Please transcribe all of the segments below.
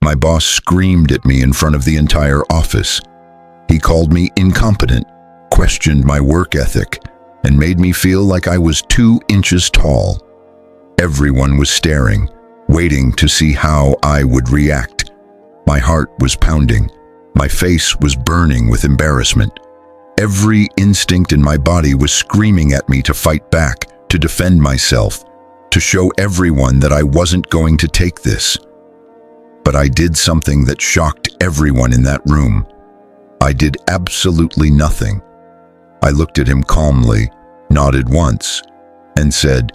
My boss screamed at me in front of the entire office. He called me incompetent, questioned my work ethic, and made me feel like I was 2 inches tall. Everyone was staring, waiting to see how I would react. My heart was pounding. My face was burning with embarrassment. Every instinct in my body was screaming at me to fight back, to defend myself, to show everyone that I wasn't going to take this. But I did something that shocked everyone in that room. I did absolutely nothing. I looked at him calmly, nodded once, and said,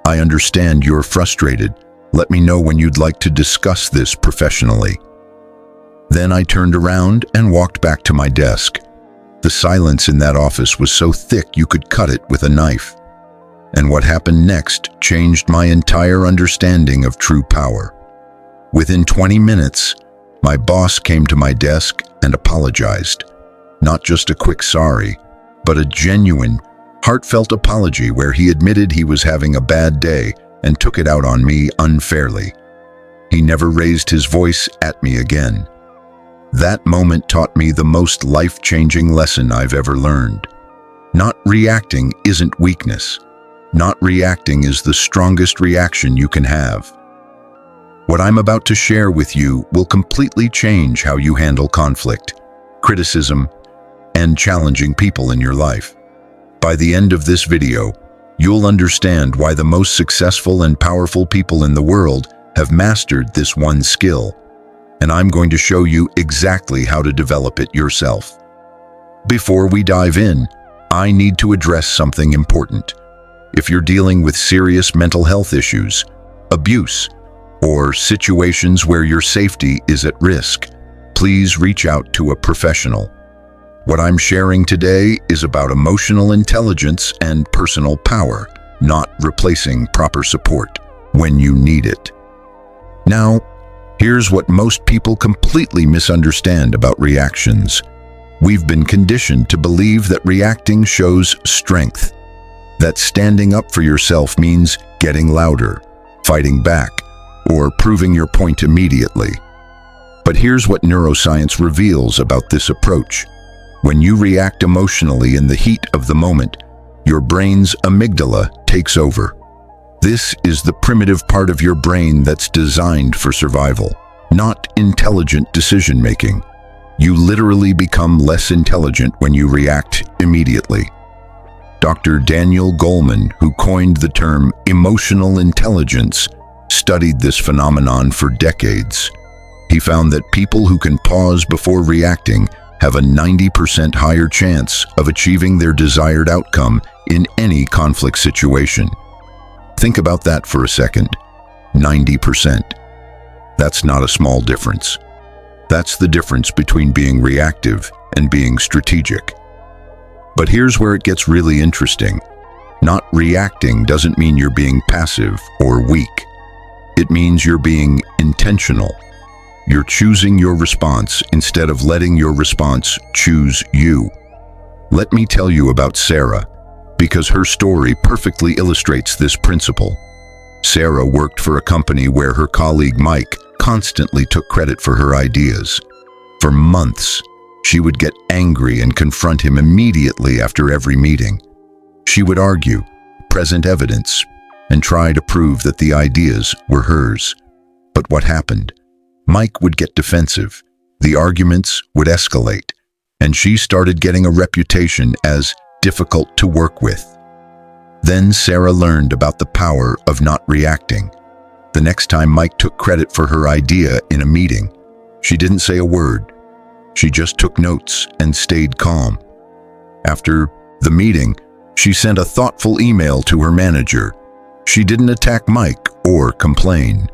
"I understand you're frustrated. Let me know when you'd like to discuss this professionally." Then I turned around and walked back to my desk. The silence in that office was so thick you could cut it with a knife. And what happened next changed my entire understanding of true power. Within 20 minutes, my boss came to my desk and apologized. Not just a quick sorry, but a genuine, heartfelt apology where he admitted he was having a bad day and took it out on me unfairly. He never raised his voice at me again. That moment taught me the most life-changing lesson I've ever learned. Not reacting isn't weakness. Not reacting is the strongest reaction you can have. What I'm about to share with you will completely change how you handle conflict, criticism, and challenging people in your life. By the end of this video, you'll understand why the most successful and powerful people in the world have mastered this one skill, and I'm going to show you exactly how to develop it yourself. Before we dive in, I need to address something important. If you're dealing with serious mental health issues, abuse, or situations where your safety is at risk, please reach out to a professional. What I'm sharing today is about emotional intelligence and personal power, not replacing proper support when you need it. Now, here's what most people completely misunderstand about reactions. We've been conditioned to believe that reacting shows strength, that standing up for yourself means getting louder, fighting back, or proving your point immediately. But here's what neuroscience reveals about this approach. When you react emotionally in the heat of the moment, your brain's amygdala takes over. This is the primitive part of your brain that's designed for survival, not intelligent decision-making. You literally become less intelligent when you react immediately. Dr. Daniel Goleman, who coined the term emotional intelligence, studied this phenomenon for decades. He found that people who can pause before reacting have a 90% higher chance of achieving their desired outcome in any conflict situation. Think about that for a second. 90%. That's not a small difference. That's the difference between being reactive and being strategic. But here's where it gets really interesting. Not reacting doesn't mean you're being passive or weak. It means you're being intentional. You're choosing your response instead of letting your response choose you. Let me tell you about Sarah, because her story perfectly illustrates this principle. Sarah worked for a company where her colleague Mike constantly took credit for her ideas. For months, she would get angry and confront him immediately after every meeting. She would argue, present evidence, and try to prove that the ideas were hers. But what happened? Mike would get defensive, the arguments would escalate, and she started getting a reputation as difficult to work with. Then Sarah learned about the power of not reacting. The next time Mike took credit for her idea in a meeting, she didn't say a word. She just took notes and stayed calm. After the meeting, she sent a thoughtful email to her manager. She didn't attack Mike or complain.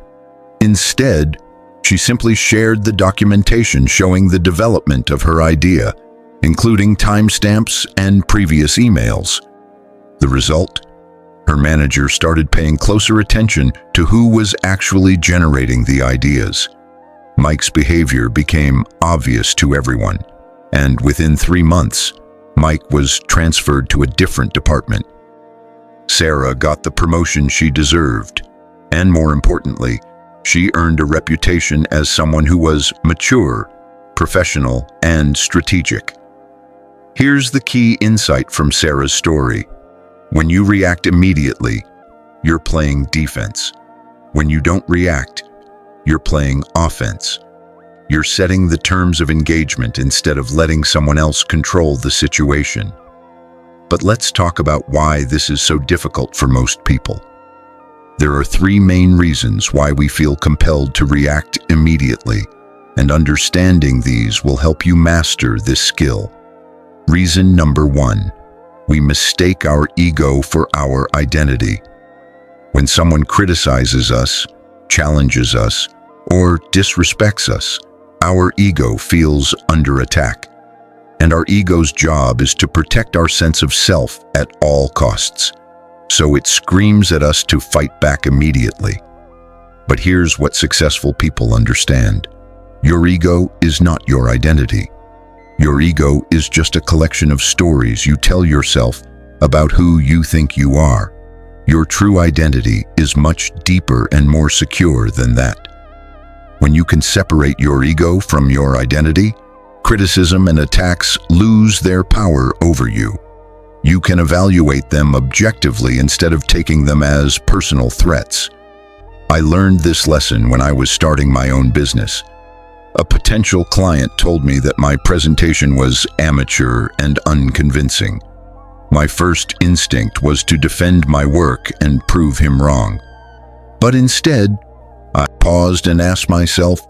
Instead, she simply shared the documentation showing the development of her idea, including timestamps and previous emails. The result? Her manager started paying closer attention to who was actually generating the ideas. Mike's behavior became obvious to everyone, and within 3 months, Mike was transferred to a different department. Sarah got the promotion she deserved, and more importantly, She earned a reputation as someone who was mature, professional, and strategic. Here's the key insight from Sarah's story. When you react immediately, you're playing defense. When you don't react, you're playing offense. You're setting the terms of engagement instead of letting someone else control the situation. But let's talk about why this is so difficult for most people. There are three main reasons why we feel compelled to react immediately, and understanding these will help you master this skill. Reason number one, we mistake our ego for our identity. When someone criticizes us, challenges us, or disrespects us, our ego feels under attack. And our ego's job is to protect our sense of self at all costs. So it screams at us to fight back immediately. But here's what successful people understand. Your ego is not your identity. Your ego is just a collection of stories you tell yourself about who you think you are. Your true identity is much deeper and more secure than that. When you can separate your ego from your identity, criticism and attacks lose their power over you. You can evaluate them objectively instead of taking them as personal threats. I learned this lesson when I was starting my own business. A potential client told me that my presentation was amateur and unconvincing. My first instinct was to defend my work and prove him wrong. But instead, I paused and asked myself,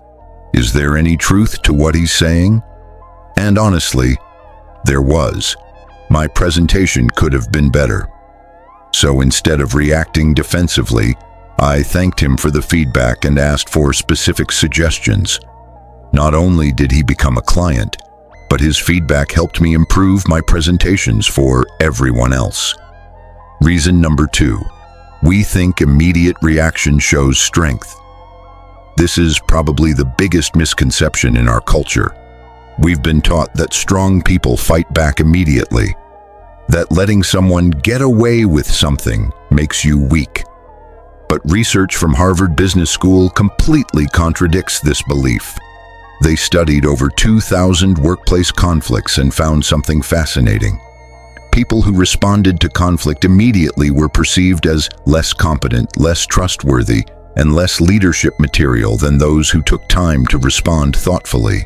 is there any truth to what he's saying? And honestly, there was. My presentation could have been better. So instead of reacting defensively, I thanked him for the feedback and asked for specific suggestions. Not only did he become a client, but his feedback helped me improve my presentations for everyone else. Reason number two, we think immediate reaction shows strength. This is probably the biggest misconception in our culture. We've been taught that strong people fight back immediately, that letting someone get away with something makes you weak. But research from Harvard Business School completely contradicts this belief. They studied over 2,000 workplace conflicts and found something fascinating. People who responded to conflict immediately were perceived as less competent, less trustworthy, and less leadership material than those who took time to respond thoughtfully.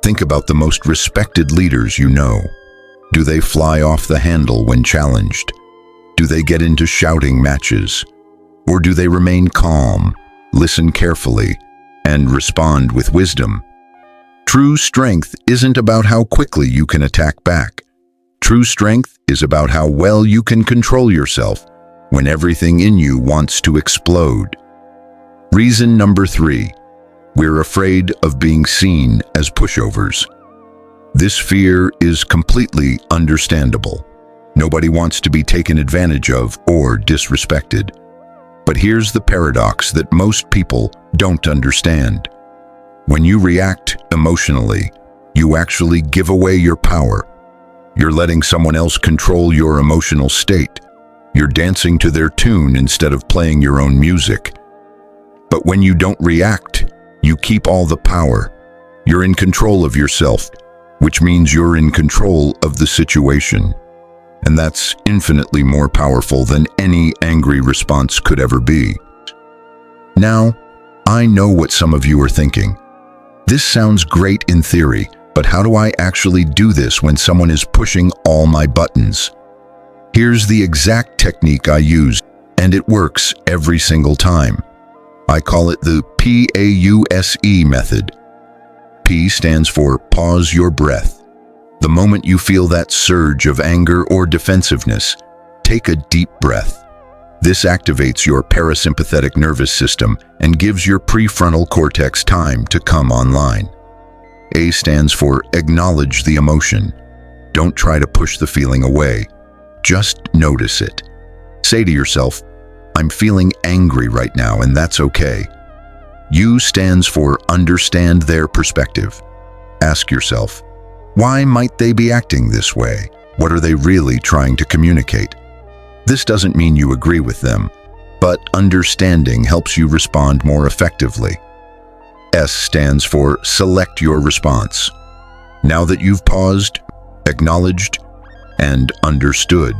Think about the most respected leaders you know. Do they fly off the handle when challenged? Do they get into shouting matches? Or do they remain calm, listen carefully, and respond with wisdom? True strength isn't about how quickly you can attack back. True strength is about how well you can control yourself when everything in you wants to explode. Reason number three, we're afraid of being seen as pushovers. This fear is completely understandable. Nobody wants to be taken advantage of or disrespected. But here's the paradox that most people don't understand. When you react emotionally, you actually give away your power. You're letting someone else control your emotional state. You're dancing to their tune instead of playing your own music. But when you don't react, you keep all the power. You're in control of yourself, which means you're in control of the situation. And that's infinitely more powerful than any angry response could ever be. Now, I know what some of you are thinking. This sounds great in theory, but how do I actually do this when someone is pushing all my buttons? Here's the exact technique I use, and it works every single time. I call it the PAUSE method. P stands for pause your breath. The moment you feel that surge of anger or defensiveness, take a deep breath. This activates your parasympathetic nervous system and gives your prefrontal cortex time to come online. A stands for acknowledge the emotion. Don't try to push the feeling away. Just notice it. Say to yourself, I'm feeling angry right now, and that's okay. U stands for understand their perspective. Ask yourself, why might they be acting this way? What are they really trying to communicate? This doesn't mean you agree with them, but understanding helps you respond more effectively. S stands for select your response. Now that you've paused, acknowledged, and understood,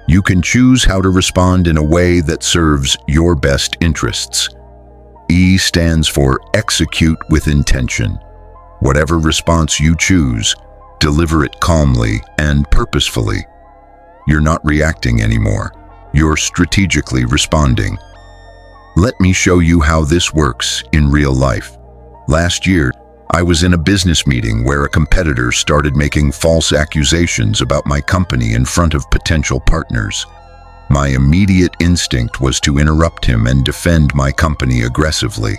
you can choose how to respond in a way that serves your best interests. E stands for execute with intention. Whatever response you choose, deliver it calmly and purposefully. You're not reacting anymore. You're strategically responding. Let me show you how this works in real life. Last year, I was in a business meeting where a competitor started making false accusations about my company in front of potential partners. My immediate instinct was to interrupt him and defend my company aggressively.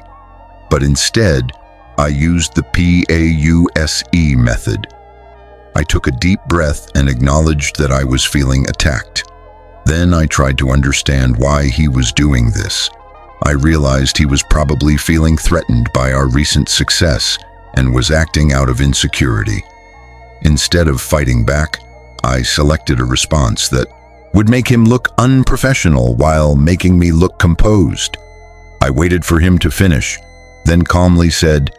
But instead, I used the PAUSE method. I took a deep breath and acknowledged that I was feeling attacked. Then I tried to understand why he was doing this. I realized he was probably feeling threatened by our recent success and was acting out of insecurity. Instead of fighting back, I selected a response that would make him look unprofessional while making me look composed. I waited for him to finish, then calmly said,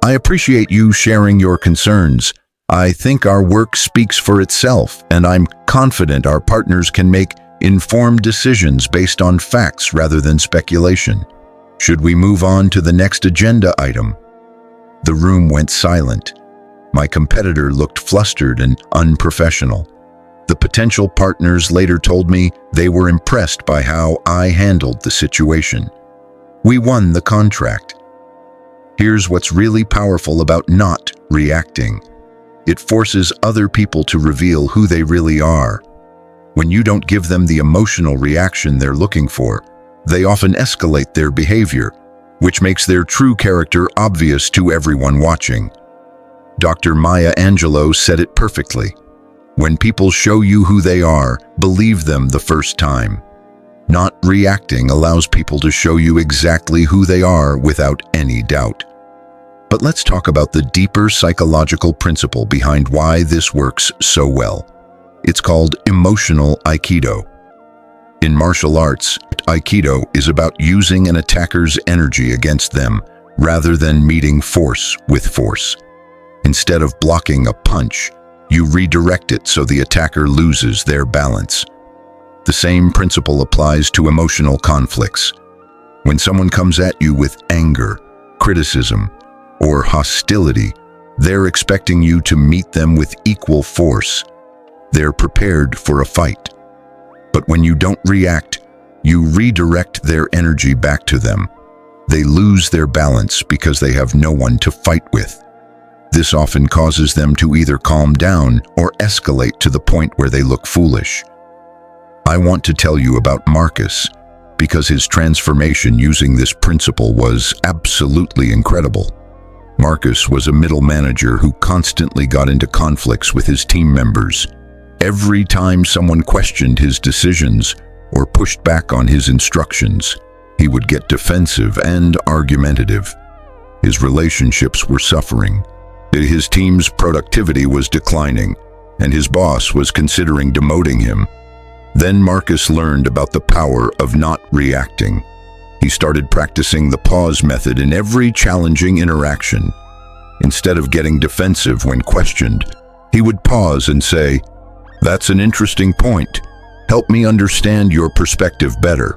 "I appreciate you sharing your concerns. I think our work speaks for itself, and I'm confident our partners can make informed decisions based on facts rather than speculation. Should we move on to the next agenda item?" The room went silent. My competitor looked flustered and unprofessional. The potential partners later told me they were impressed by how I handled the situation. We won the contract. Here's what's really powerful about not reacting. It forces other people to reveal who they really are. When you don't give them the emotional reaction they're looking for, they often escalate their behavior, which makes their true character obvious to everyone watching. Dr. Maya Angelou said it perfectly. When people show you who they are, believe them the first time. Not reacting allows people to show you exactly who they are without any doubt. But let's talk about the deeper psychological principle behind why this works so well. It's called emotional Aikido. In martial arts, Aikido is about using an attacker's energy against them rather than meeting force with force. Instead of blocking a punch, you redirect it so the attacker loses their balance. The same principle applies to emotional conflicts. When someone comes at you with anger, criticism, or hostility, they're expecting you to meet them with equal force. They're prepared for a fight. But when you don't react, you redirect their energy back to them. They lose their balance because they have no one to fight with. This often causes them to either calm down or escalate to the point where they look foolish. I want to tell you about Marcus, because his transformation using this principle was absolutely incredible. Marcus was a middle manager who constantly got into conflicts with his team members. Every time someone questioned his decisions or pushed back on his instructions, he would get defensive and argumentative. His relationships were suffering. His team's productivity was declining, and his boss was considering demoting him. Then Marcus learned about the power of not reacting. He started practicing the pause method in every challenging interaction. Instead of getting defensive when questioned, he would pause and say, "That's an interesting point. Help me understand your perspective better."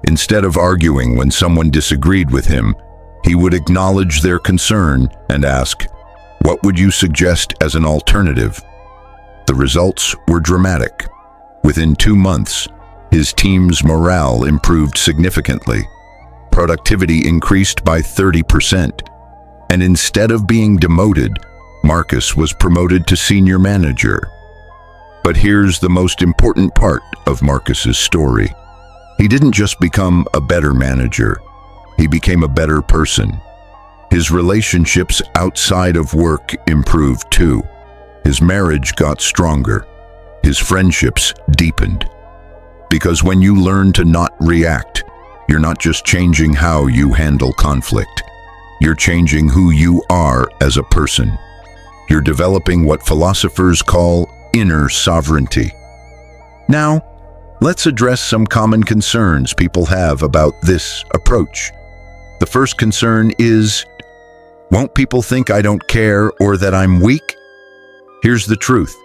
Instead of arguing when someone disagreed with him, he would acknowledge their concern and ask, "What would you suggest as an alternative?" The results were dramatic. Within 2 months, his team's morale improved significantly. Productivity increased by 30%. And instead of being demoted, Marcus was promoted to senior manager. But here's the most important part of Marcus's story. He didn't just become a better manager, he became a better person. His relationships outside of work improved too. His marriage got stronger. His friendships deepened. Because when you learn to not react, you're not just changing how you handle conflict. You're changing who you are as a person. You're developing what philosophers call inner sovereignty. Now, Let's address some common concerns people have about this approach. The first concern is, won't people think I don't care or that I'm weak? Here's the truth.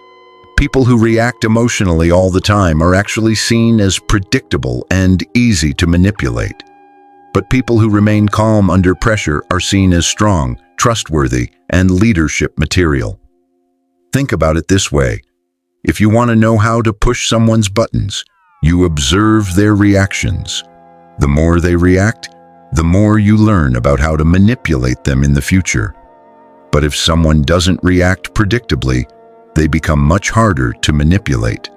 People who react emotionally all the time are actually seen as predictable and easy to manipulate. But people who remain calm under pressure are seen as strong, trustworthy, and leadership material. Think about it this way. If you want to know how to push someone's buttons, you observe their reactions. The more they react, the more you learn about how to manipulate them in the future. But if someone doesn't react predictably, they become much harder to manipulate.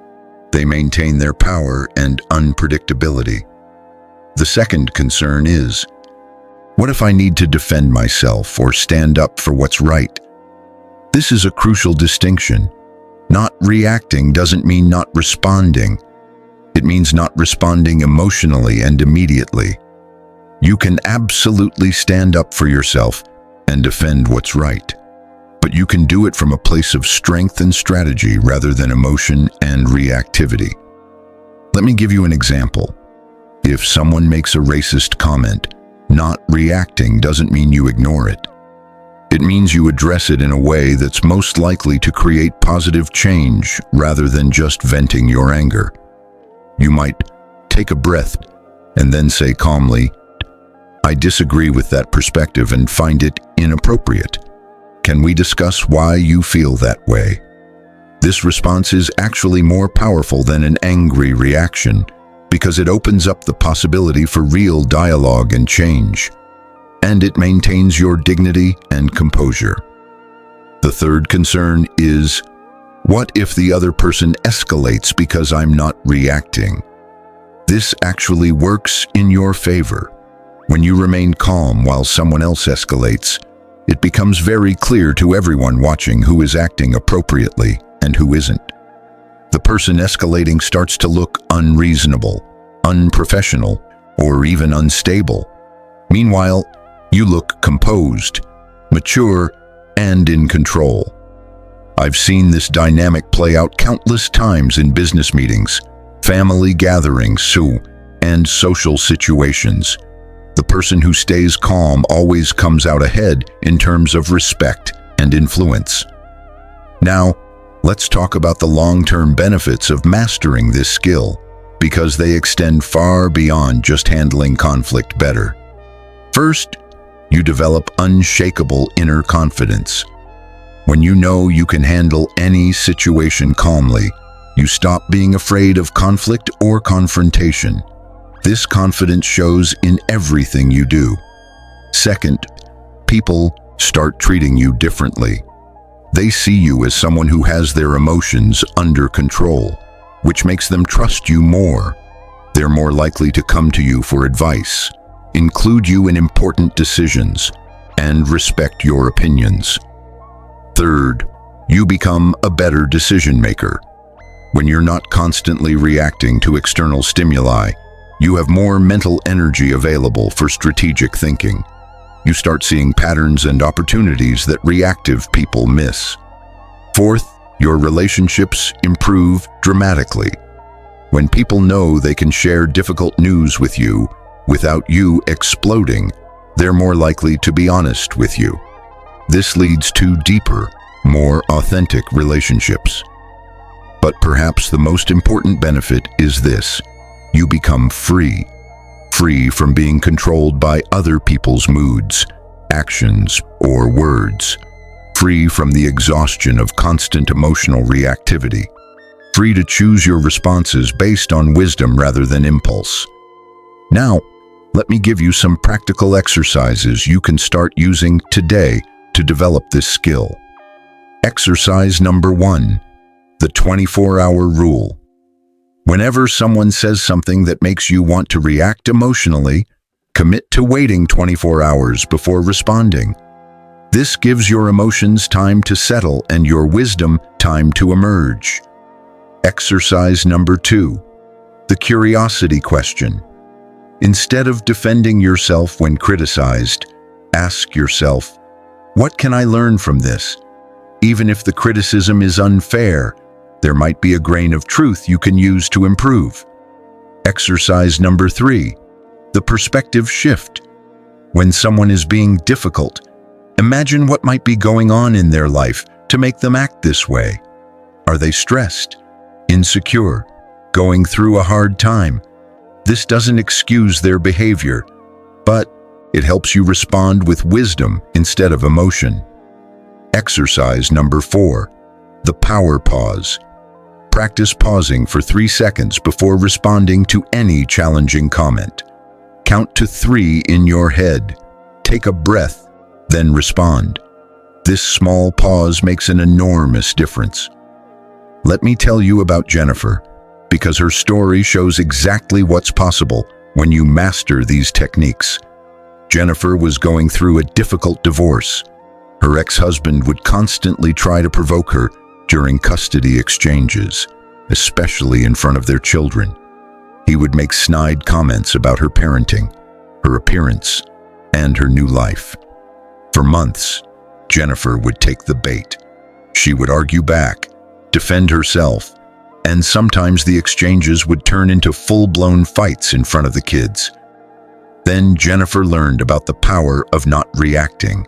They maintain their power and unpredictability. The second concern is, what if I need to defend myself or stand up for what's right? This is a crucial distinction. Not reacting doesn't mean not responding. It means not responding emotionally and immediately. You can absolutely stand up for yourself and defend what's right. But you can do it from a place of strength and strategy rather than emotion and reactivity. Let me give you an example. If someone makes a racist comment, not reacting doesn't mean you ignore it. It means you address it in a way that's most likely to create positive change rather than just venting your anger. You might take a breath and then say calmly, I disagree with that perspective and find it inappropriate. Can we discuss why you feel that way? This response is actually more powerful than an angry reaction because it opens up the possibility for real dialogue and change, and it maintains your dignity and composure. The third concern is, what if the other person escalates because I'm not reacting? This actually works in your favor. When you remain calm while someone else escalates, it becomes very clear to everyone watching who is acting appropriately and who isn't. The person escalating starts to look unreasonable, unprofessional, or even unstable. Meanwhile, you look composed, mature, and in control. I've seen this dynamic play out countless times in business meetings, family gatherings, and social situations. The person who stays calm always comes out ahead in terms of respect and influence. Now, let's talk about the long-term benefits of mastering this skill, because they extend far beyond just handling conflict better. First, you develop unshakable inner confidence. When you know you can handle any situation calmly, you stop being afraid of conflict or confrontation. This confidence shows in everything you do. Second, people start treating you differently. They see you as someone who has their emotions under control, which makes them trust you more. They're more likely to come to you for advice, include you in important decisions, and respect your opinions. Third, you become a better decision maker. When you're not constantly reacting to external stimuli, you have more mental energy available for strategic thinking. You start seeing patterns and opportunities that reactive people miss. Fourth, your relationships improve dramatically. When people know they can share difficult news with you without you exploding, they're more likely to be honest with you. This leads to deeper, more authentic relationships. But perhaps the most important benefit is this: you become free from being controlled by other people's moods, actions, or words, free from the exhaustion of constant emotional reactivity, free to choose your responses based on wisdom rather than impulse. Now, let me give you some practical exercises you can start using today to develop this skill. Exercise number 1, the 24-hour rule. Whenever someone says something that makes you want to react emotionally, commit to waiting 24 hours before responding. This gives your emotions time to settle and your wisdom time to emerge. Exercise number 2, the curiosity question. Instead of defending yourself when criticized, ask yourself, what can I learn from this? Even if the criticism is unfair, there might be a grain of truth you can use to improve. Exercise number 3, the perspective shift. When someone is being difficult, imagine what might be going on in their life to make them act this way. Are they stressed, insecure, going through a hard time? This doesn't excuse their behavior, but it helps you respond with wisdom instead of emotion. Exercise number 4, the power pause. Practice pausing for 3 seconds before responding to any challenging comment. Count to 3 in your head. Take a breath, then respond. This small pause makes an enormous difference. Let me tell you about Jennifer, because her story shows exactly what's possible when you master these techniques. Jennifer was going through a difficult divorce. Her ex-husband would constantly try to provoke her during custody exchanges, especially in front of their children. He would make snide comments about her parenting, her appearance, and her new life. For months, Jennifer would take the bait. She would argue back, defend herself, and sometimes the exchanges would turn into full-blown fights in front of the kids. Then Jennifer learned about the power of not reacting.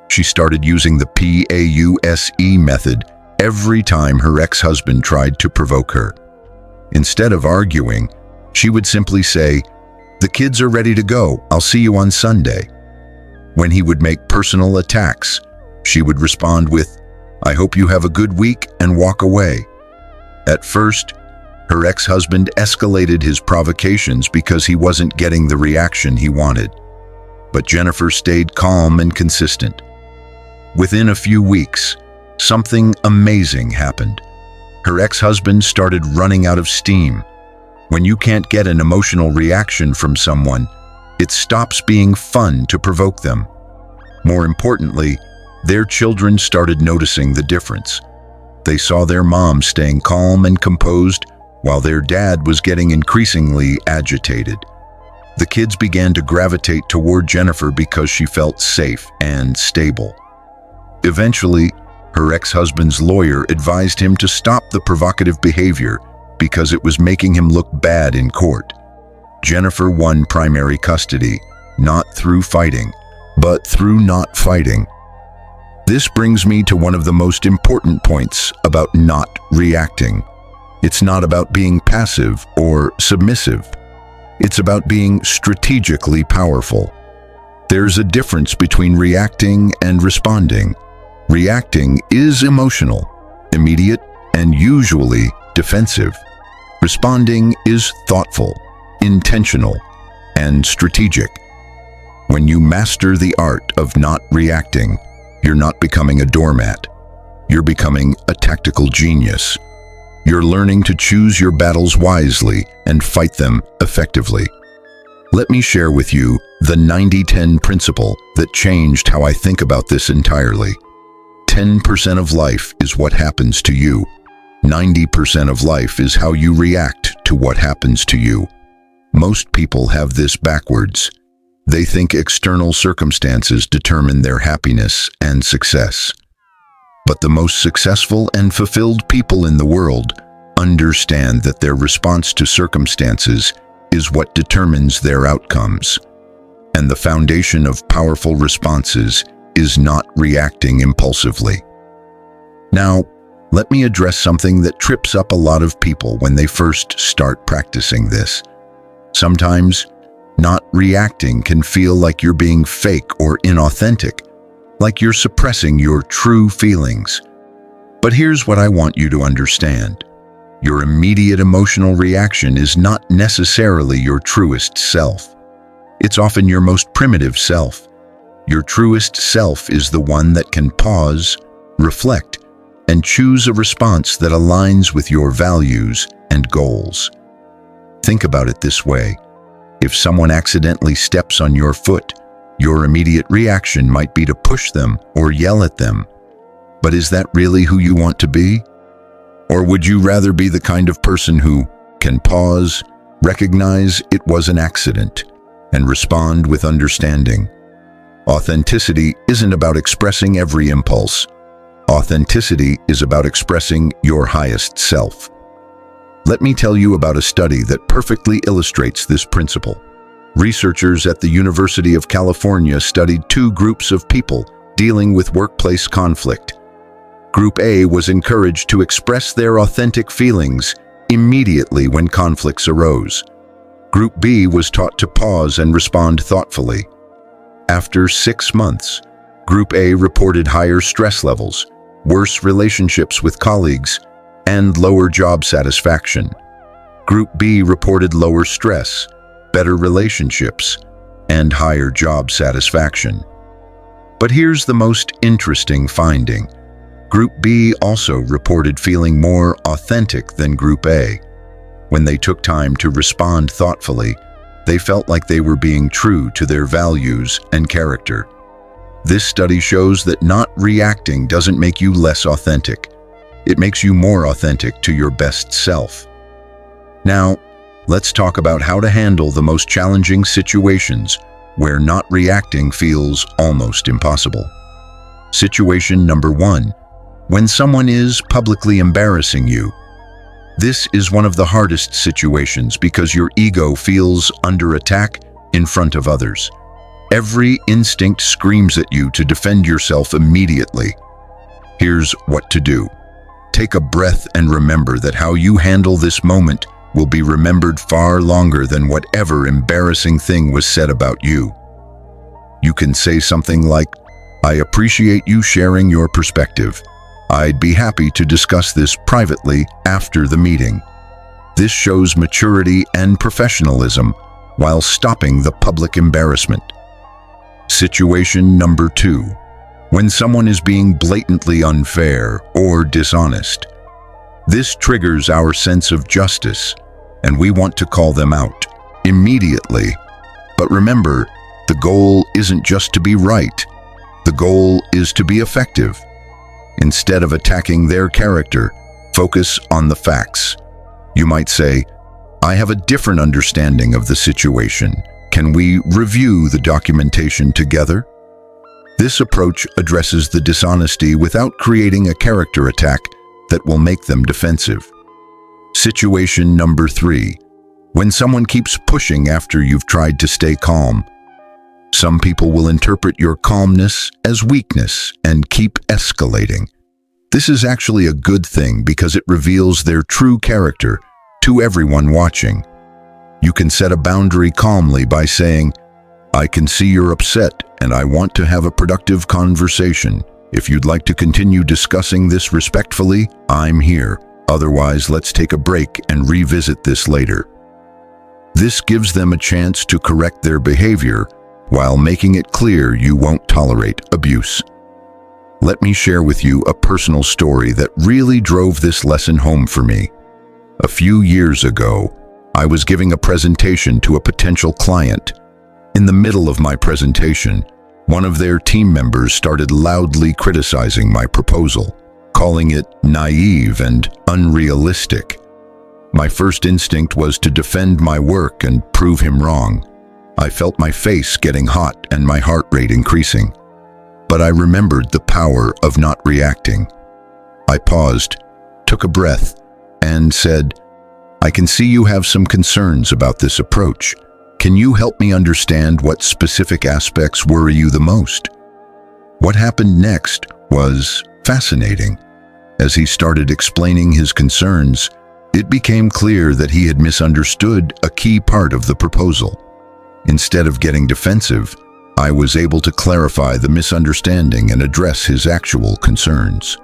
She started using the PAUSE method every time her ex-husband tried to provoke her. Instead of arguing, she would simply say, "The kids are ready to go, I'll see you on Sunday." When he would make personal attacks, she would respond with, "I hope you have a good week," and walk away. At first, her ex-husband escalated his provocations because he wasn't getting the reaction he wanted. But Jennifer stayed calm and consistent. Within a few weeks, something amazing happened. Her ex-husband started running out of steam. When you can't get an emotional reaction from someone, it stops being fun to provoke them. More importantly, their children started noticing the difference. They saw their mom staying calm and composed while their dad was getting increasingly agitated. The kids began to gravitate toward Jennifer because she felt safe and stable. Eventually, her ex-husband's lawyer advised him to stop the provocative behavior because it was making him look bad in court. Jennifer won primary custody, not through fighting, but through not fighting. This brings me to one of the most important points about not reacting. It's not about being passive or submissive. It's about being strategically powerful. There's a difference between reacting and responding. Reacting is emotional, immediate, and usually defensive. Responding is thoughtful, intentional, and strategic. When you master the art of not reacting, you're not becoming a doormat. You're becoming a tactical genius. You're learning to choose your battles wisely and fight them effectively. Let me share with you the 90-10 principle that changed how I think about this entirely. 10% of life is what happens to you. 90% of life is how you react to what happens to you. Most people have this backwards. They think external circumstances determine their happiness and success. But the most successful and fulfilled people in the world understand that their response to circumstances is what determines their outcomes. And the foundation of powerful responses is not reacting impulsively. Now, let me address something that trips up a lot of people when they first start practicing this. Sometimes, not reacting can feel like you're being fake or inauthentic, like you're suppressing your true feelings. But here's what I want you to understand. Your immediate emotional reaction is not necessarily your truest self. It's often your most primitive self. Your truest self is the one that can pause, reflect, and choose a response that aligns with your values and goals. Think about it this way. If someone accidentally steps on your foot, your immediate reaction might be to push them or yell at them. But is that really who you want to be? Or would you rather be the kind of person who can pause, recognize it was an accident, and respond with understanding? Authenticity isn't about expressing every impulse. Authenticity is about expressing your highest self. Let me tell you about a study that perfectly illustrates this principle. Researchers at the University of California studied two groups of people dealing with workplace conflict. Group A was encouraged to express their authentic feelings immediately when conflicts arose. Group B was taught to pause and respond thoughtfully. After 6 months, Group A reported higher stress levels, worse relationships with colleagues, and lower job satisfaction. Group B reported lower stress, better relationships, and higher job satisfaction. But here's the most interesting finding. Group B also reported feeling more authentic than Group A. When they took time to respond thoughtfully, they felt like they were being true to their values and character. This study shows that not reacting doesn't make you less authentic. It makes you more authentic to your best self. Now, let's talk about how to handle the most challenging situations where not reacting feels almost impossible. Situation number 1. When someone is publicly embarrassing you. This is one of the hardest situations because your ego feels under attack in front of others. Every instinct screams at you to defend yourself immediately. Here's what to do. Take a breath and remember that how you handle this moment will be remembered far longer than whatever embarrassing thing was said about you. You can say something like, "I appreciate you sharing your perspective. I'd be happy to discuss this privately after the meeting." This shows maturity and professionalism while stopping the public embarrassment. Situation number 2. When someone is being blatantly unfair or dishonest. This triggers our sense of justice, and we want to call them out immediately. But remember, the goal isn't just to be right. The goal is to be effective. Instead of attacking their character, focus on the facts. You might say, "I have a different understanding of the situation. Can we review the documentation together?" This approach addresses the dishonesty without creating a character attack that will make them defensive. Situation number 3. When someone keeps pushing after you've tried to stay calm. Some people will interpret your calmness as weakness and keep escalating. This is actually a good thing because it reveals their true character to everyone watching. You can set a boundary calmly by saying, "I can see you're upset and I want to have a productive conversation. If you'd like to continue discussing this respectfully, I'm here. Otherwise, let's take a break and revisit this later." This gives them a chance to correct their behavior while making it clear you won't tolerate abuse. Let me share with you a personal story that really drove this lesson home for me. A few years ago, I was giving a presentation to a potential client. In the middle of my presentation, one of their team members started loudly criticizing my proposal, calling it naive and unrealistic. My first instinct was to defend my work and prove him wrong. I felt my face getting hot and my heart rate increasing. But I remembered the power of not reacting. I paused, took a breath, and said, "I can see you have some concerns about this approach. Can you help me understand what specific aspects worry you the most?" What happened next was fascinating. As he started explaining his concerns, it became clear that he had misunderstood a key part of the proposal. Instead of getting defensive, I was able to clarify the misunderstanding and address his actual concerns.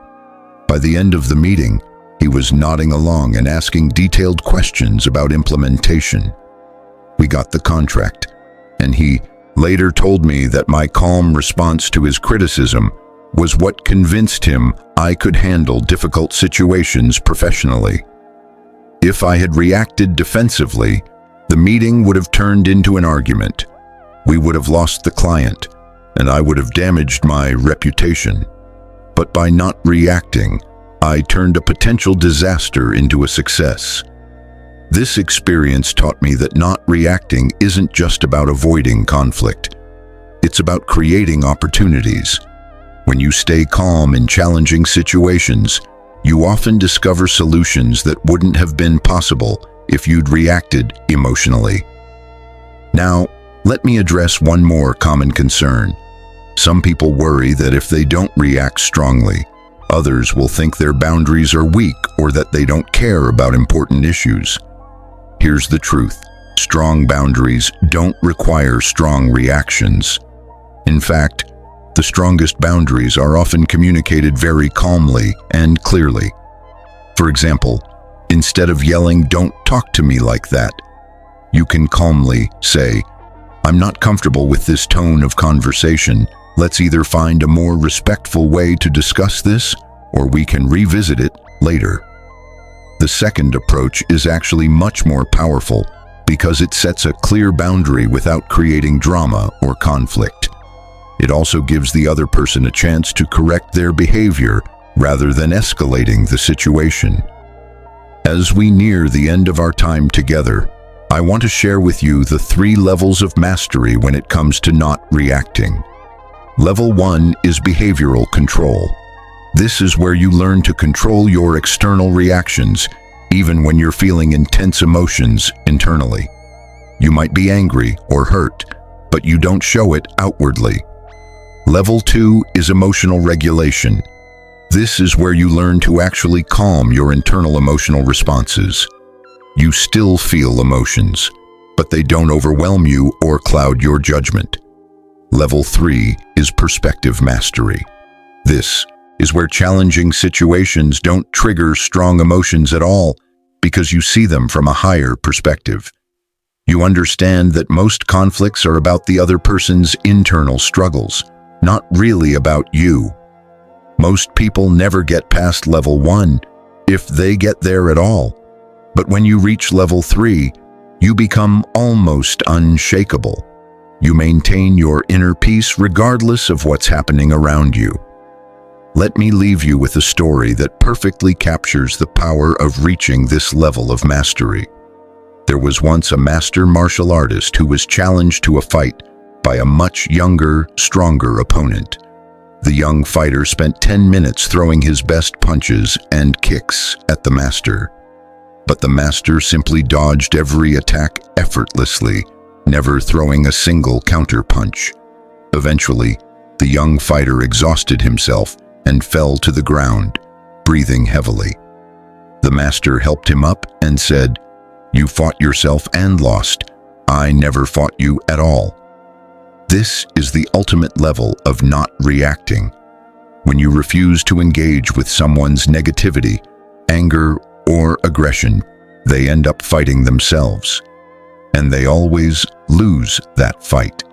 By the end of the meeting, he was nodding along and asking detailed questions about implementation. We got the contract, and he later told me that my calm response to his criticism was what convinced him I could handle difficult situations professionally. If I had reacted defensively, the meeting would have turned into an argument. We would have lost the client, and I would have damaged my reputation. But by not reacting, I turned a potential disaster into a success. This experience taught me that not reacting isn't just about avoiding conflict. It's about creating opportunities. When you stay calm in challenging situations, you often discover solutions that wouldn't have been possible if you'd reacted emotionally. Now, let me address one more common concern. Some people worry that if they don't react strongly, others will think their boundaries are weak or that they don't care about important issues. Here's the truth. Strong boundaries don't require strong reactions. In fact, the strongest boundaries are often communicated very calmly and clearly. For example, instead of yelling, "Don't talk to me like that," you can calmly say, "I'm not comfortable with this tone of conversation. Let's either find a more respectful way to discuss this, or we can revisit it later." The second approach is actually much more powerful because it sets a clear boundary without creating drama or conflict. It also gives the other person a chance to correct their behavior rather than escalating the situation. As we near the end of our time together, I want to share with you the 3 levels of mastery when it comes to not reacting. Level 1 is behavioral control. This is where you learn to control your external reactions, even when you're feeling intense emotions internally. You might be angry or hurt, but you don't show it outwardly. Level 2 is emotional regulation. This is where you learn to actually calm your internal emotional responses. You still feel emotions, but they don't overwhelm you or cloud your judgment. Level 3 is perspective mastery. This is where challenging situations don't trigger strong emotions at all because you see them from a higher perspective. You understand that most conflicts are about the other person's internal struggles, not really about you. Most people never get past level 1, if they get there at all. But when you reach level 3, you become almost unshakable. You maintain your inner peace regardless of what's happening around you. Let me leave you with a story that perfectly captures the power of reaching this level of mastery. There was once a master martial artist who was challenged to a fight by a much younger, stronger opponent. The young fighter spent 10 minutes throwing his best punches and kicks at the master. But the master simply dodged every attack effortlessly, never throwing a single counterpunch. Eventually, the young fighter exhausted himself and fell to the ground, breathing heavily. The master helped him up and said, "You fought yourself and lost. I never fought you at all." This is the ultimate level of not reacting. When you refuse to engage with someone's negativity, anger, or aggression, they end up fighting themselves. And they always lose that fight.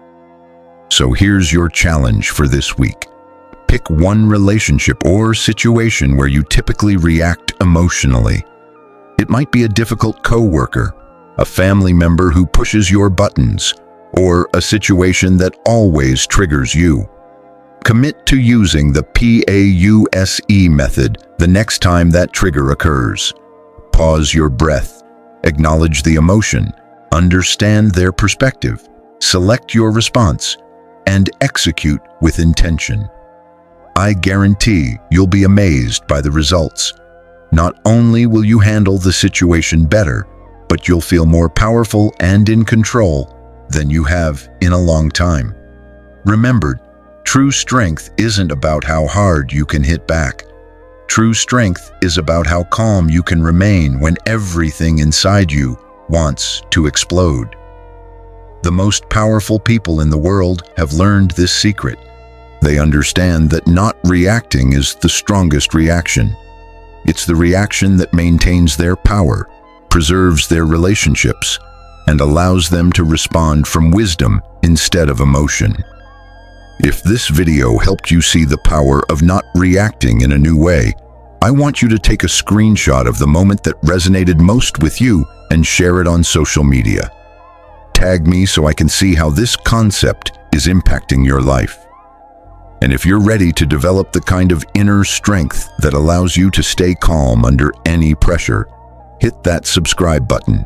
So here's your challenge for this week. Pick one relationship or situation where you typically react emotionally. It might be a difficult coworker, a family member who pushes your buttons, or a situation that always triggers you. Commit to using the PAUSE method the next time that trigger occurs. Pause your breath, acknowledge the emotion, understand their perspective, select your response, and execute with intention. I guarantee you'll be amazed by the results. Not only will you handle the situation better, but you'll feel more powerful and in control than you have in a long time. Remember, true strength isn't about how hard you can hit back. True strength is about how calm you can remain when everything inside you wants to explode. The most powerful people in the world have learned this secret. They understand that not reacting is the strongest reaction. It's the reaction that maintains their power, preserves their relationships, and allows them to respond from wisdom instead of emotion. If this video helped you see the power of not reacting in a new way, I want you to take a screenshot of the moment that resonated most with you and share it on social media. Tag me so I can see how this concept is impacting your life. And if you're ready to develop the kind of inner strength that allows you to stay calm under any pressure, hit that subscribe button.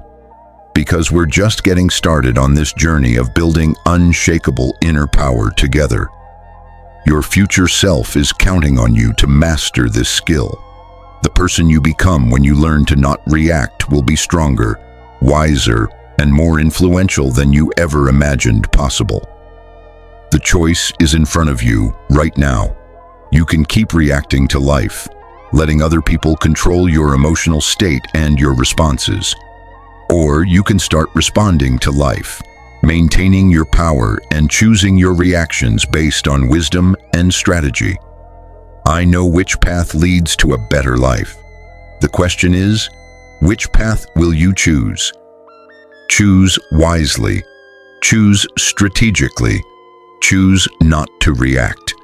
Because we're just getting started on this journey of building unshakable inner power together. Your future self is counting on you to master this skill. The person you become when you learn to not react will be stronger, wiser, and more influential than you ever imagined possible. The choice is in front of you right now. You can keep reacting to life, letting other people control your emotional state and your responses. Or you can start responding to life, maintaining your power and choosing your reactions based on wisdom and strategy. I know which path leads to a better life. The question is, which path will you choose? Choose wisely. Choose strategically. Choose not to react.